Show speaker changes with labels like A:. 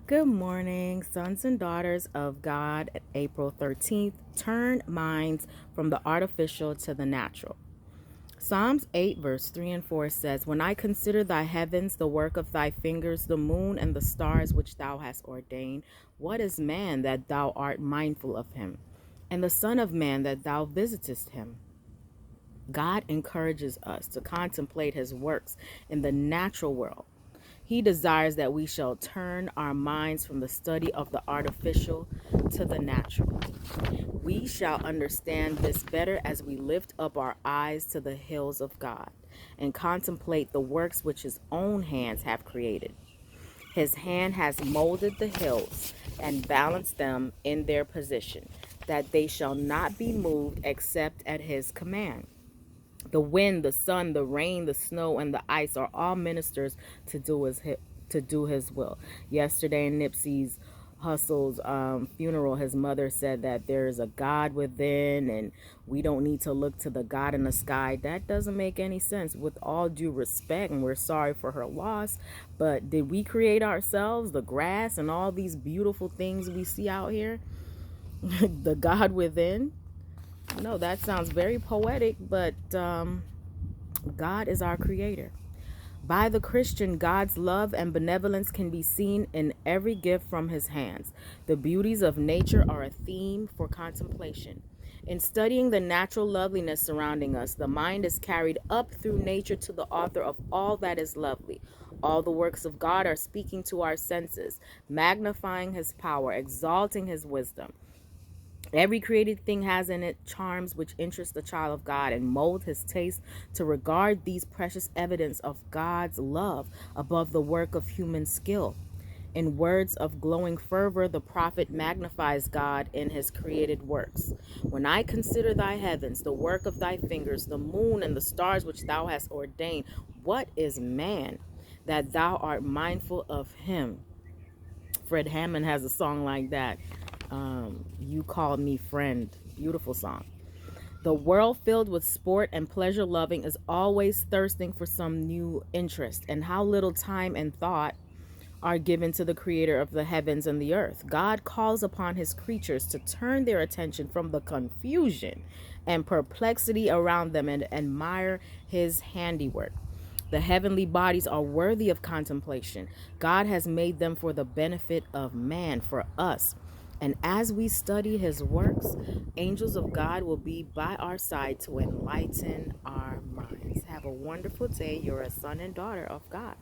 A: Good morning, sons and daughters of God. April 13th, turn minds from the artificial to the natural. Psalms 8, verse 3 and 4 says, When I consider thy heavens, the work of thy fingers, the moon and the stars which thou hast ordained, what is man that thou art mindful of him, and the Son of Man that thou visitest him? God encourages us to contemplate his works in the natural world. He desires that we shall turn our minds from the study of the artificial to the natural. We shall understand this better as we lift up our eyes to the hills of God and contemplate the works which his own hands have created. His hand has molded the hills and balanced them in their position, that they shall not be moved except at his command. The wind, the sun, the rain, the snow, and the ice are all ministers to do his will. Yesterday in Nipsey's Hussle's funeral, his mother said that there is a God within and we don't need to look to the God in the sky. That doesn't make any sense. With all due respect, and we're sorry for her loss, but did we create ourselves, the grass and all these beautiful things we see out here? The God within? No, that sounds very poetic, but God is our creator. By the Christian, God's love and benevolence can be seen in every gift from his hands. The beauties of nature are a theme for contemplation. In studying the natural loveliness surrounding us, the mind is carried up through nature to the author of all that is lovely. All the works of God are speaking to our senses, magnifying his power, exalting his wisdom. Every created thing has in it charms which interest the child of God and mold his taste to regard these precious evidence of God's love above the work of human skill. In words of glowing fervor, the prophet magnifies God in his created works. When I consider thy heavens, the work of thy fingers, the moon and the stars which thou hast ordained, what is man that thou art mindful of him? Fred Hammond has a song like that. You Called Me Friend. Beautiful song. The world filled with sport and pleasure loving is always thirsting for some new interest, and how little time and thought are given to the creator of the heavens and the earth. God calls upon his creatures to turn their attention from the confusion and perplexity around them and admire his handiwork. The heavenly bodies are worthy of contemplation. God has made them for the benefit of man, for us. And as we study his works, angels of God will be by our side to enlighten our minds. Have a wonderful day. You're a son and daughter of God.